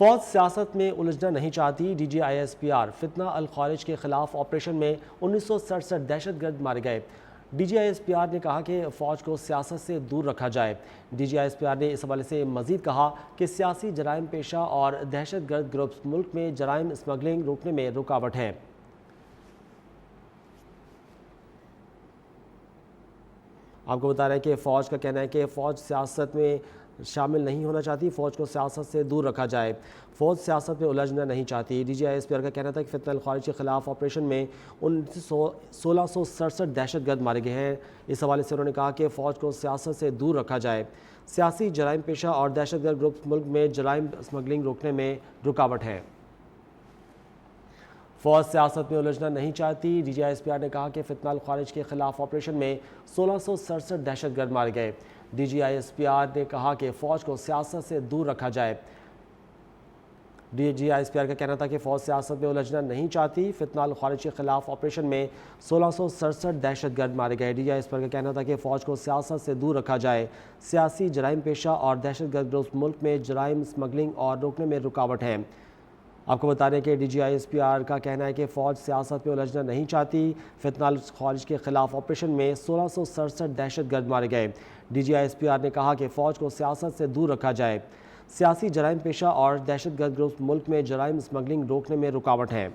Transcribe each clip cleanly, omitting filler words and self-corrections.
فوج سیاست میں الجھنا نہیں چاہتی، D G I S P R فتنہ الخوارج کے خلاف آپریشن میں 1967 دہشت گرد مارے گئے۔ D G I S P R نے کہا کہ فوج کو سیاست سے دور رکھا جائے۔ D G I S P R نے اس حوالے سے مزید کہا کہ سیاسی جرائم پیشہ اور دہشت گرد گروپس ملک میں جرائم اسمگلنگ روکنے میں رکاوٹ ہیں۔ آپ کو بتا رہے ہیں کہ فوج کا کہنا ہے کہ فوج سیاست میں شامل نہیں ہونا چاہتی، فوج کو سیاست سے دور رکھا جائے، فوج سیاست میں الجھنا نہیں چاہتی۔ D G I S P R کا کہنا تھا کہ فتنہ الخوارج کے خلاف آپریشن میں 1667 دہشت گرد مارے گئے ہیں۔ اس حوالے سے انہوں نے کہا کہ فوج کو سیاست سے دور رکھا جائے، سیاسی جرائم پیشہ اور دہشت گرد گروپس ملک میں جرائم اسمگلنگ روکنے میں رکاوٹ ہے۔ فوج سیاست میں الجھنا نہیں چاہتی، D G I S P R نے کہا کہ فتنہ الخوارج کے خلاف آپریشن میں 1667 دہشت گرد مارے گئے۔ D G I S P R نے کہا کہ فوج کو سیاست سے دور رکھا جائے۔ D G I S P R کا کہنا تھا کہ فوج سیاست میں الجھنا نہیں چاہتی، فتنہ الخوارج کے خلاف آپریشن میں 1667 دہشت گرد مارے گئے۔ D G I S P R کا کہنا تھا کہ فوج کو سیاست سے دور رکھا جائے، سیاسی جرائم پیشہ اور دہشت گرد گروپس ملک میں جرائم اسمگلنگ اور روکنے میں رکاوٹ ہیں۔ آپ کو بتا رہے ہیں کہ D G I S P R کا کہنا ہے کہ فوج سیاست میں الجھنا نہیں چاہتی، فتنہ الخوارج کے خلاف آپریشن میں 1667 دہشت گرد مارے گئے۔ D G I S P R نے کہا کہ فوج کو سیاست سے دور رکھا جائے، سیاسی جرائم پیشہ اور دہشت گرد گروپس ملک میں جرائم اسمگلنگ روکنے میں رکاوٹ ہیں۔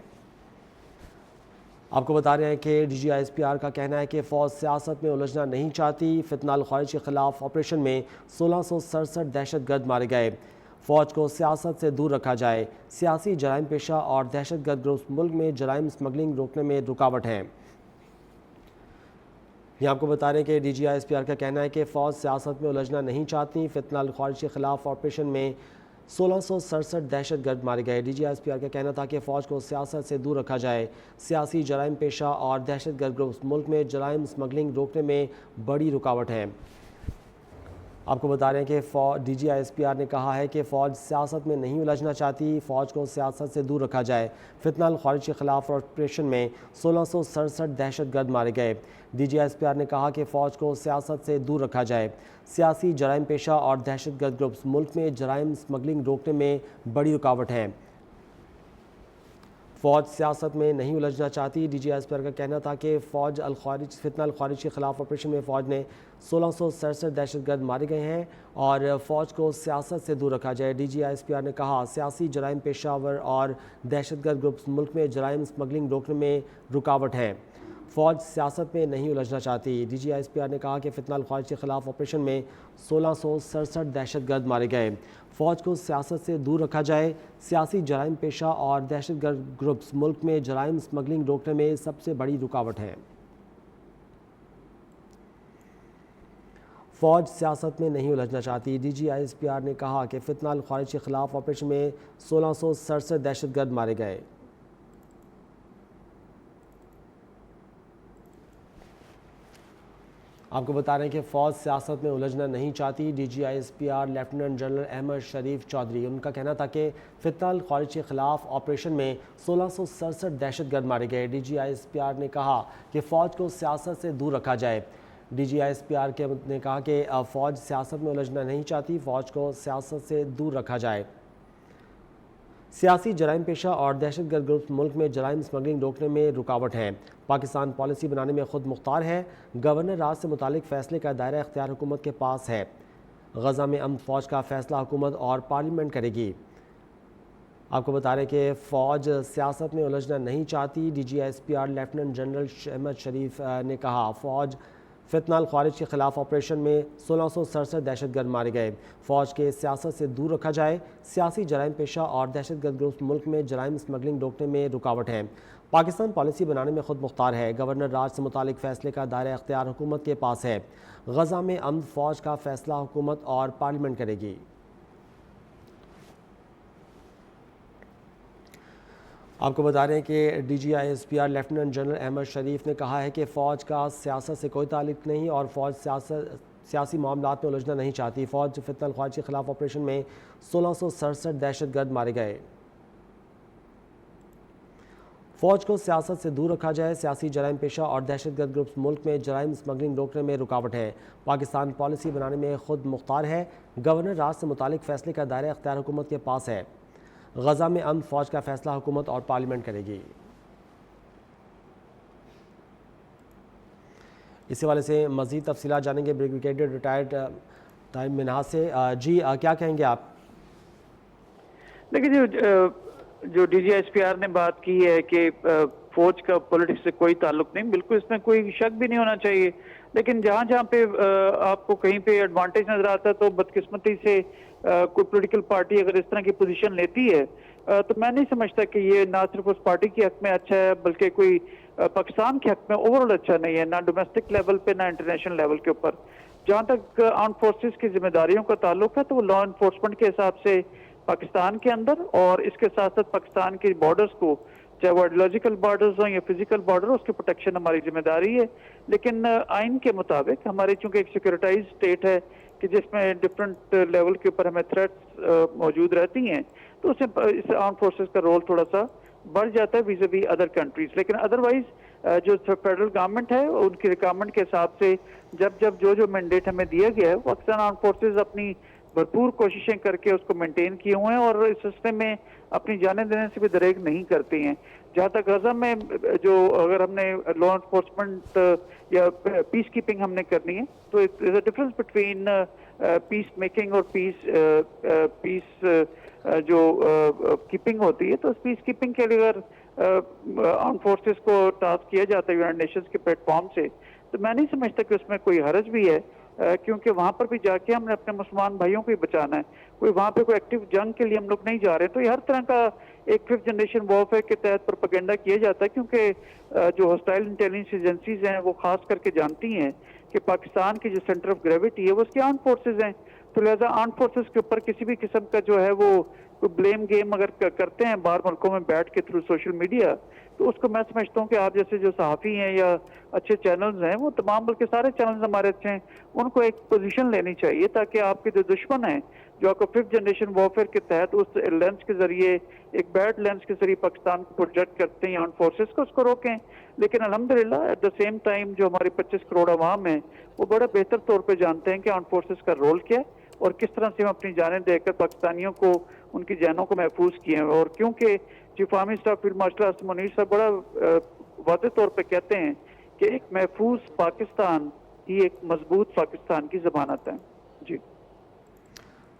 آپ کو بتا رہے ہیں کہ D G I S P R کا کہنا ہے کہ فوج سیاست میں الجھنا نہیں چاہتی، فتنہ الخوارج کے خلاف آپریشن میں 1667 دہشت گرد مارے گئے، فوج کو سیاست سے دور رکھا جائے، سیاسی جرائم پیشہ اور دہشت گرد گروپس ملک میں جرائم اسمگلنگ روکنے میں رکاوٹ ہیں۔ یہ آپ کو بتا رہے ہیں کہ D G I S P R کا کہنا ہے کہ فوج سیاست میں الجھنا نہیں چاہتی، فتنہ الخوارج کے خلاف آپریشن میں 1667 دہشت گرد مارے گئے۔ D G I S P R کا کہنا تھا کہ فوج کو سیاست سے دور رکھا جائے، سیاسی جرائم پیشہ اور دہشت گرد گروپس ملک میں جرائم اسمگلنگ روکنے میں بڑی رکاوٹ ہے۔ آپ کو بتا رہے ہیں کہ D G I S P R نے کہا ہے کہ فوج سیاست میں نہیں الجھنا چاہتی، فوج کو سیاست سے دور رکھا جائے، فتنہ الخوارج کے خلاف آپریشن میں 1667 دہشت گرد مارے گئے۔ D G I S P R نے کہا کہ فوج کو سیاست سے دور رکھا جائے، سیاسی جرائم پیشہ اور دہشت گرد گروپس ملک میں جرائم اسمگلنگ روکنے میں بڑی رکاوٹ ہے۔ فوج سیاست میں نہیں الجھنا چاہتی، D G I S P R کا کہنا تھا کہ فتنہ الخوارج کے خلاف آپریشن میں فوج نے 1667 دہشت گرد مارے گئے ہیں اور فوج کو سیاست سے دور رکھا جائے۔ D G I S P R نے کہا سیاسی جرائم پیشہ ور اور دہشت گرد گروپس ملک میں جرائم اسمگلنگ روکنے میں رکاوٹ ہے، فوج سیاست میں نہیں الجھنا چاہتی۔ D G I S P R نے کہا کہ فتنہ الخوارج کے خلاف آپریشن میں 1667 دہشت گرد مارے گئے، فوج کو سیاست سے دور رکھا جائے، سیاسی جرائم پیشہ اور دہشت گرد گروپس ملک میں جرائم اسمگلنگ روکنے میں سب سے بڑی رکاوٹ ہے۔ فوج سیاست میں نہیں الجھنا چاہتی، D G I S P R نے کہا کہ فتنہ الخوارج کے خلاف آپریشن میں 1667 دہشت گرد مارے گئے۔ آپ کو بتا رہے ہیں کہ فوج سیاست میں الجھنا نہیں چاہتی، D G I S P R lieutenant general Ahmed Sharif Chaudhry, ان کا کہنا تھا کہ فتنہ الخوارج کے خلاف آپریشن میں 1667 دہشت گرد مارے گئے۔ D G I S P R نے کہا کہ فوج کو سیاست سے دور رکھا جائے۔ D G I S P R نے کہا کہ فوج سیاست میں الجھنا نہیں چاہتی، فوج کو سیاست سے دور رکھا جائے، سیاسی جرائم پیشہ اور دہشت گرد گروپس ملک میں جرائم اسمگلنگ روکنے میں رکاوٹ ہیں، پاکستان پالیسی بنانے میں خود مختار ہے، گورنر راج سے متعلق فیصلے کا دائرہ اختیار حکومت کے پاس ہے، غزہ میں امن فوج کا فیصلہ حکومت اور پارلیمنٹ کرے گی۔ آپ کو بتا رہے کہ فوج سیاست میں الجھنا نہیں چاہتی، D G I S P R lieutenant general Ahmed Sharif نے کہا فوج فتنہ الخوارج کے خلاف آپریشن میں 1667 دہشت گرد مارے گئے، فوج کے سیاست سے دور رکھا جائے، سیاسی جرائم پیشہ اور دہشت گرد گروپس ملک میں جرائم اسمگلنگ روکنے میں رکاوٹ ہے، پاکستان پالیسی بنانے میں خود مختار ہے، گورنر راج سے متعلق فیصلے کا دائرہ اختیار حکومت کے پاس ہے، غزہ میں امن فوج کا فیصلہ حکومت اور پارلیمنٹ کرے گی۔ آپ کو بتا رہے ہیں کہ D G I S P R lieutenant general Ahmed Sharif نے کہا ہے کہ فوج کا سیاست سے کوئی تعلق نہیں اور فوج سیاسی معاملات میں الجھنا نہیں چاہتی، فوج فتنہ الخوارج کے خلاف آپریشن میں 1667 دہشت گرد مارے گئے، فوج کو سیاست سے دور رکھا جائے، سیاسی جرائم پیشہ اور دہشت گرد گروپس ملک میں جرائم اسمگلنگ روکنے میں رکاوٹ ہے، پاکستان پالیسی بنانے میں خود مختار ہے، گورنر راج سے متعلق فیصلے کا دائرہ اختیار حکومت کے پاس ہے، غزہ میں امن فوج کا فیصلہ حکومت اور پارلیمنٹ کرے گی۔ اس حوالے سے مزید تفصیلات جانیں گے بریگیڈیئر ریٹائرڈ طاہر منہاس سے۔ جی کیا کہیں گے آپ؟ دیکھیے جو D G S P R نے بات کی ہے کہ فوج کا پولیٹکس سے کوئی تعلق نہیں، بالکل اس میں کوئی شک بھی نہیں ہونا چاہیے، لیکن جہاں پہ آپ کو کہیں پہ ایڈوانٹیج نظر آتا ہے تو بدقسمتی سے کوئی پولیٹیکل پارٹی اگر اس طرح کی پوزیشن لیتی ہے تو میں نہیں سمجھتا کہ یہ نہ صرف اس پارٹی کے حق میں اچھا ہے بلکہ کوئی پاکستان کے حق میں اوورآل اچھا نہیں ہے، نہ ڈومیسٹک لیول پہ نہ انٹرنیشنل لیول کے اوپر۔ جہاں تک آرم فورسز کی ذمہ داریوں کا تعلق ہے تو وہ لا انفورسمنٹ کے حساب سے پاکستان کے اندر اور اس کے ساتھ ساتھ پاکستان کے بارڈرز کو، چاہے وہ آئیڈیولوجیکل بارڈرز ہوں یا فزیکل بارڈر، اس کی پروٹیکشن ہماری ذمہ داری ہے۔ لیکن آئین کے مطابق ہماری چونکہ ایک سیکورٹائز اسٹیٹ ہے کہ جس میں ڈفرنٹ لیول کے اوپر ہمیں تھریٹس موجود رہتی ہیں، تو اس آرم فورسز کا رول تھوڑا سا بڑھ جاتا ہے ویزا ادر کنٹریز۔ لیکن ادروائز جو فیڈرل گورنمنٹ ہے ان کی ریکوائرمنٹ کے حساب سے جب جو مینڈیٹ ہمیں دیا گیا ہے، پاکستان آرم فورسز اپنی بھرپور کوششیں کر کے اس کو مینٹین کیے ہوئے ہیں اور اس سلسلے میں اپنی جانیں دینے سے بھی دریغ نہیں کرتی ہیں۔ جہاں تک غزہ میں جو اگر ہم نے لا انفورسمنٹ یا پیس کیپنگ ہم نے کرنی ہے تو there is a difference between peace making اور پیس جو کیپنگ ہوتی ہے، تو اس پیس کیپنگ کے لیے اگر آرم فورسز کو ٹاسک کیا جاتا ہے یونائیٹڈ نیشنز کے پلیٹ فارم سے، تو میں نہیں سمجھتا کہ اس میں کوئی حرج بھی ہے، کیونکہ وہاں پر بھی جا کے ہم نے اپنے مسلمان بھائیوں کو ہی بچانا ہے، کوئی وہاں پہ کوئی ایکٹیو جنگ کے لیے ہم لوگ نہیں جا رہے۔ تو یہ ہر طرح کا ایک ففتھ جنریشن وارفیئر کے تحت پروپیگنڈا کیا جاتا ہے، کیونکہ جو ہاسٹائل انٹیلیجنس ایجنسیز ہیں وہ خاص کر کے جانتی ہیں کہ پاکستان کی جو سینٹر آف گریوٹی ہے وہ اس کی آرم فورسز ہیں، تو لہٰذا آرم فورسز کے اوپر کسی بھی قسم کا جو ہے وہ بلیم گیم اگر کرتے ہیں باہر ملکوں میں بیٹھ کے تھرو سوشل میڈیا، تو اس کو میں سمجھتا ہوں کہ آپ جیسے جو صحافی ہیں یا اچھے چینلز ہیں، وہ تمام بلکہ سارے چینلز ہمارے اچھے ہیں، ان کو ایک پوزیشن لینی چاہیے تاکہ آپ کے جو دشمن ہیں جو آپ کو ففتھ جنریشن وارفیئر کے تحت اس لینس کے ذریعے ایک بیڈ لینس کے ذریعے پاکستان کو پروجیکٹ کرتے ہیں آرم فورسز کو، اس کو روکیں۔ لیکن الحمدللہ ایٹ دا سیم ٹائم جو ہماری 25 کروڑ عوام ہیں وہ بڑا بہتر طور پہ جانتے ہیں کہ آرم فورسز کا رول کیا ہے اور کس طرح سے ہم اپنی جانیں دے کر پاکستانیوں کو ان کی جانوں کو محفوظ کیے ہیں۔ اور کیونکہ chief army staff field marshal Aslam Munir صاحب بڑا واضح طور پہ کہتے ہیں کہ ایک محفوظ پاکستان ہی ایک مضبوط پاکستان کی ضمانت ہے۔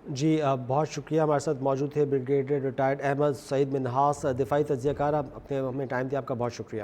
جی بہت شکریہ، ہمارے ساتھ موجود تھے بریگیڈیئر ریٹائرڈ احمد سعید منہاس، دفاعی تجزیہ کار، اپنے ہمیں ٹائم دیا، آپ کا بہت شکریہ۔